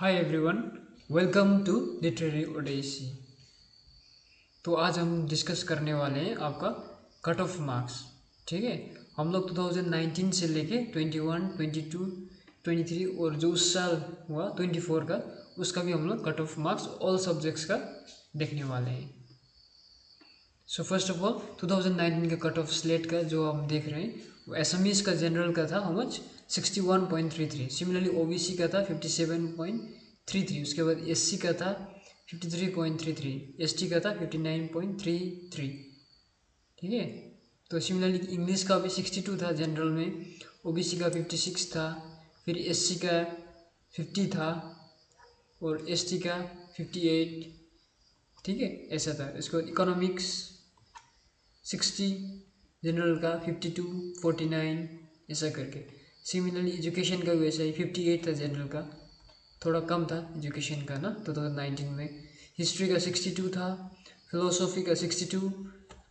Hi everyone, welcome to literary odyssey. तो आज हम डिस्कस करने वाले हैं आपका कट ऑफ मार्क्स। ठीक है, हम लोग 2019 से लेके 21, 22, 23 और जो उस साल हुआ 24 का, उसका भी हम लोग cut off marks all subjects का देखने वाले हैं। सो फर्स्ट ऑफ ऑल 2019 का कट ऑफ स्लेट का जो हम देख रहे हैं वो एसएमईज का जनरल का था हाउ मच 61.33। सिमिलरली ओबीसी का था 57.33। उसके बाद एससी का था 53.33। एसटी का था 59.33। ठीक है, तो सिमिलरली इंग्लिश का भी 62 था जनरल में, ओबीसी का 56 था, फिर एससी का 50 था और एसटी का 58। ठीक है, ऐसा था। इसके बाद इकोनॉमिक्स 60, जनरल का 52, 49 ऐसा करके। सिमिलरली एजुकेशन का भी वैसा ही 58 था जनरल का, थोड़ा कम था एजुकेशन का ना 2019 में। हिस्ट्री का 62 था, फिलोसॉफी का 62,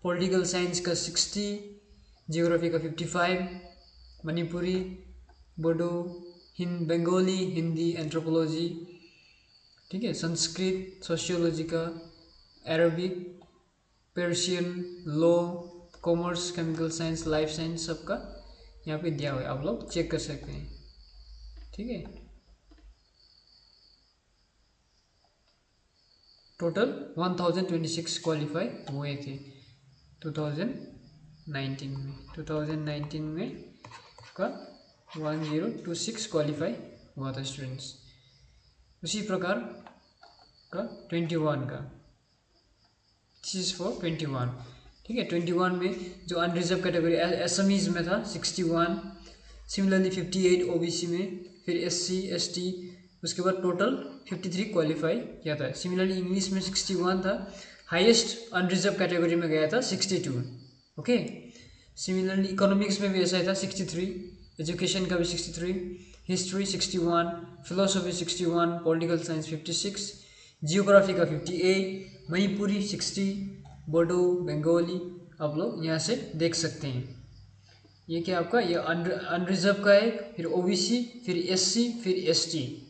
पॉलिटिकल साइंस का 60, जियोग्राफी का 55, मणिपुरी, बोडो, बंगाली, हिंदी, एंथ्रोपोलॉजी, ठीक है, संस्कृत, सोशियोलॉजी का, Arabic, Persian, law, commerce, chemical science, life science सबका यहाँ पे दिया हुआ है, आप लोग चेक कर सकते हैं। ठीक है, टोटल 1026 क्वालिफाई हुए थे 2019 में का 1026 क्वालिफाई हुआ था स्टूडेंट्स। उसी प्रकार का 21 का, दिस इज फॉर 21। ठीक है, 21 में जो अनरिजर्व कैटेगरी एसएमईज में था 61, सिमिलरली 58 ओबीसी में, फिर एससी एसटी, उसके बाद टोटल 53 क्वालिफाई किया था। सिमिलरली इंग्लिश में 61 था, हाईएस्ट अनरिजर्व कैटेगरी में गया था 62। ओके, सिमिलरली इकोनॉमिक्स में भी ऐसा ही था 63, एजुकेशन का भी 63, history 61, philosophy 61, political science 56, geography का 58, मणिपुरी 60, बोडो, बंगाली आप लोग यहाँ से देख सकते हैं। ये क्या आपका ये अनरिजर्व का है, फिर ओबीसी, फिर एससी, फिर एसटी,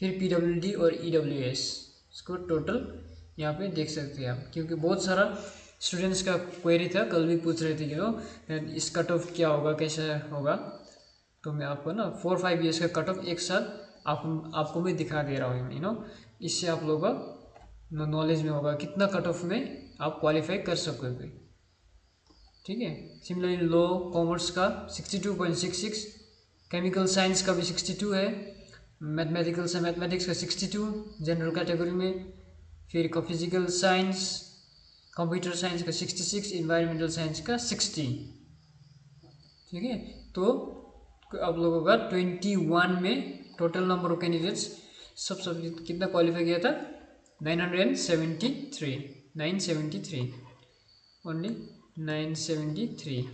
फिर पीडब्ल्यूडी और ईडब्ल्यूएस। इसको टोटल यहाँ पे देख सकते हैं आप, क्योंकि बहुत सारा स्टूडेंट्स का क्वेरी था, कल भी पूछ रहे थे कि इस कट ऑफ क्या होगा, कैसा होगा। तो मैं आपको ना 4-5 ईयर्स का कट ऑफ एक साथ आपको मैं दिखा दे रहा हूँ। इससे आप लोगों का नॉलेज में होगा कितना कट ऑफ में आप क्वालिफाई कर सकोगे। ठीक है, सिमिलरली लॉ कॉमर्स का 62.66, केमिकल साइंस का भी 62 है, मैथमेटिक्स का 62 जनरल कैटेगरी में, फिर फिजिकल साइंस, कंप्यूटर साइंस का 66, इन्वायरमेंटल साइंस का 60। ठीक है, तो आप लोगों का 21 में टोटल नंबर ऑफ कैंडिडेट्स सब सब्जेक्ट कितना क्वालिफाई किया था 973 ओनली 973।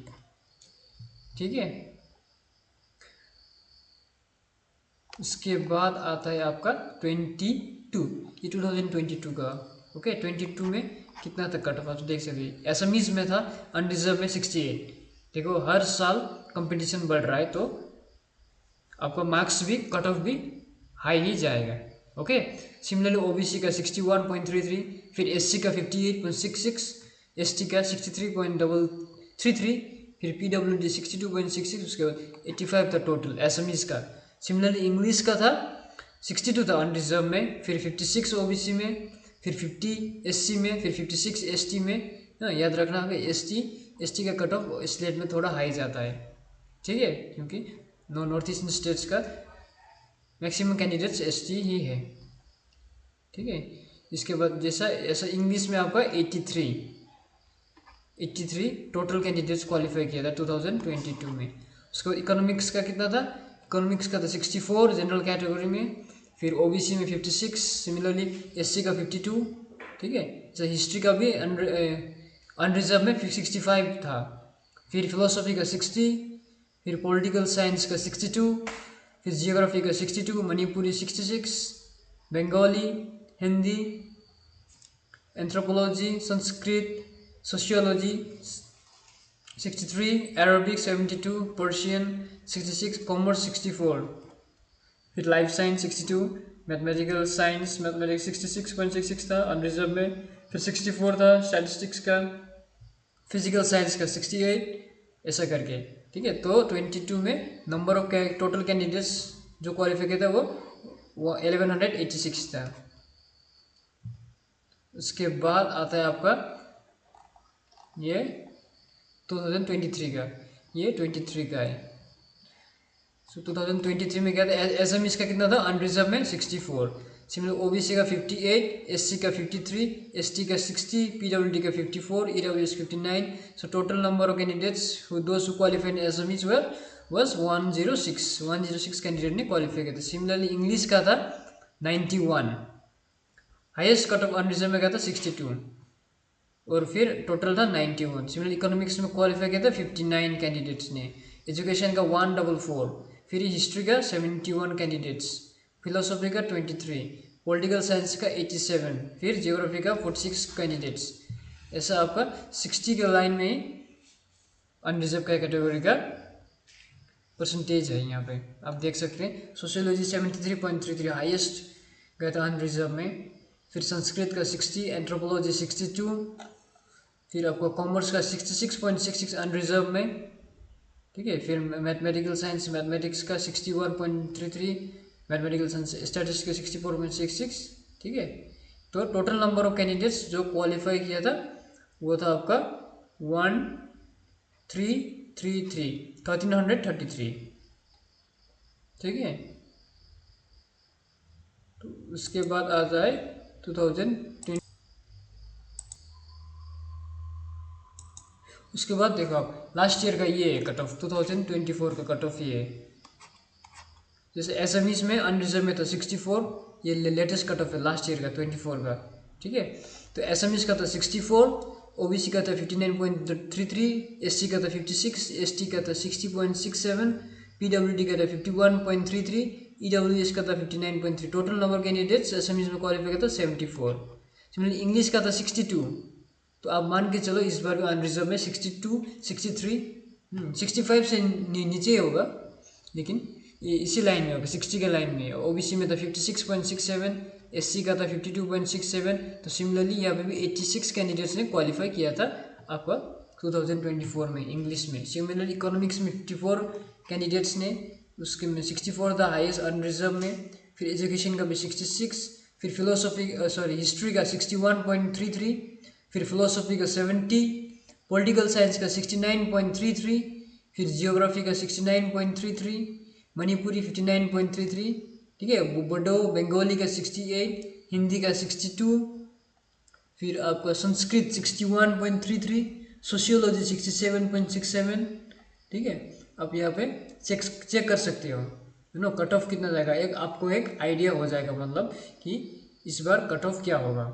ठीक है, उसके बाद आता है आपका 22, ये 2022 का। ओके, 22 में कितना तक कट ऑफ आप देख सकते हैं। एसएमईज में था अनरिजर्व में 68। देखो हर साल कंपटीशन बढ़ रहा है, तो आपका मार्क्स भी कट ऑफ भी हाई ही जाएगा। ओके, सिमिलरली ओबीसी का 61.33, फिर एससी का 58.66, एसटी का 63.33, फिर पीडब्ल्यूडी 62.66, उसके बाद 85 था टोटल एसएमईज का। सिमिलरली इंग्लिश का था 62 था अनरिजर्व में, फिर 56 ओबीसी में, फिर 50 एससी में, फिर 56 एसटी में। याद रखना है एसटी का कट ऑफ स्लेट में थोड़ा हाई जाता है। ठीक है, क्योंकि नॉर्थ ईस्टर्न स्टेट्स का मैक्सिमम कैंडिडेट्स एसटी ही है। ठीक है, इसके बाद जैसा ऐसा इंग्लिश में आपका 83 टोटल कैंडिडेट्स क्वालिफाई किया था 2022 में। उसके बाद इकोनॉमिक्स का कितना था, इकोनॉमिक्स का था 64 जनरल कैटेगरी में, फिर ओबीसी में 56, सिमिलरली एससी का 52। ठीक है, जैसे हिस्ट्री का भी अनरिजर्व में 65 था, फिर फिलोसफी का 60, फिर पॉलिटिकल साइंस का 62, फिर जियोग्राफी का 62, Manipuri 66, Bengali, Hindi, anthropology, Sanskrit, sociology 63, Arabic 72, Persian 66, commerce 64, फिर life science 62, mathematical science mathematics 66.66 था अनरिजर्व में, फिर 64 था स्टैटिस्टिक्स का, फिजिकल साइंस का 68, ऐसा करके। ठीक है, तो 22 में नंबर ऑफ टोटल कैंडिडेट्स जो क्वालिफाई किया था वो 1186 था। उसके बाद आता है आपका ये 2023 का, ये 23 का है। सो 2023 में क्या था, एसएमएस का कितना था अनरिजर्व में 64, सिमिलर ओबीसी का 58, एससी का 53, एसटी का 60, पीडब्ल्यूडी का 54, EWS 59। So total number of candidates those who qualified in SMS was 106 candidate ने क्वालिफाई किया था। सिमिलरली इंग्लिश का था 91, हाईएस्ट कट ऑफ अनरिजर्व में क्या था 62, और फिर टोटल था 91। सिमिलर इकोनॉमिक्स में क्वालिफाई किया था 59 कैंडिडेट्स ने, एजुकेशन का 144, फिर हिस्ट्री का 71 कैंडिडेट्स, फिलोसॉफी का 23, पॉलिटिकल साइंस का 87, फिर जियोग्राफी का 46 कैंडिडेट्स। ऐसा आपका 60 के लाइन में अनरिजर्व का कैटेगरी का परसेंटेज है यहाँ पे आप देख सकते हैं। सोशियोलॉजी 73.33 हाईएस्ट गया था अनरिजर्व में, फिर संस्कृत का 60, एंथ्रोपोलॉजी 62, फिर आपको कॉमर्स का 66.66 अनरिजर्व में। ठीक है, फिर मैथमेटिकल साइंस मैथमेटिक्स का 61.33, मैथमेटिकल साइंस स्टैटिस्टिक्स का 64.66। ठीक है, तो टोटल नंबर ऑफ कैंडिडेट्स जो क्वालिफाई किया था वो था आपका 1333। ठीक है, तो उसके बाद आ जाए 2020। उसके बाद देखो आप लास्ट ईयर का ये कट ऑफ 2024 का कट ऑफ ये है। जैसे एसएमईस में अनरिजर्व में था 64, ये लेटेस्ट कट ऑफ है लास्ट ईयर का 24 का। ठीक है, तो एसएमईस का था 64, ओबीसी का था 59.33, एससी का था 56, एसटी का था 60.67, पीडब्ल्यूडी का था 51.33, ईडब्ल्यूएस का था 59.3। टोटल नंबर कैंडिडेट्स एसएमईस में क्वालिफाई का था 74। सिमिलरली इंग्लिश का था 62, तो आप मान के चलो इस बार अनरिजर्व में 62, 63, 65 से नीचे होगा, लेकिन ये इसी लाइन में होगा 60 के लाइन में। ओबीसी में था 56.67, एससी का था 52.67। तो सिमिलरली यहाँ पे भी 86 कैंडिडेट्स ने क्वालिफाई किया था आपका 2024 में इंग्लिश में। सिमिलरली इकोनॉमिक्स में 54 कैंडिडेट्स ने, उसके में 64 था हाईएस्ट अनरिजर्व में। फिर एजुकेशन का भी 66, फिर हिस्ट्री का 61.33, फिर फिलोसॉफी का 70, पॉलिटिकल साइंस का 69.33, फिर जियोग्राफी का 69.33, मणिपुरी 59.33। ठीक है, बोडो बंगाली का 68, हिंदी का 62, फिर आपका संस्कृत 61.33, सोशियोलॉजी 67.67। ठीक है, आप यहाँ पे चेक कर सकते हो कट ऑफ कितना जाएगा, एक आपको एक आइडिया हो जाएगा मतलब कि इस बार कट ऑफ क्या होगा।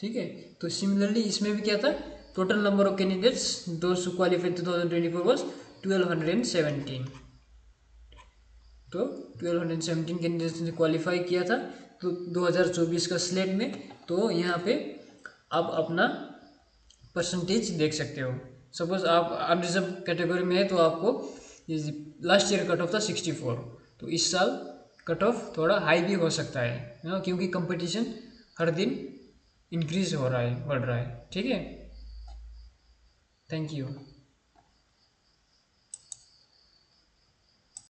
ठीक है, तो सिमिलरली इसमें भी क्या था, total number of candidates those who qualified 2024 was 1217। तो 1217 कैंडिडेट्स ने क्वालिफाई किया था तो 2024 का स्लेट में। तो यहाँ पे आप अपना परसेंटेज देख सकते हो। सपोज आप अनरिजर्व कैटेगरी में है तो आपको लास्ट ईयर कट ऑफ था 64, तो इस साल कट ऑफ थोड़ा हाई भी हो सकता है क्योंकि कंपटीशन हर दिन इंक्रीज हो रहा है, बढ़ रहा है। ठीक है, थैंक यू।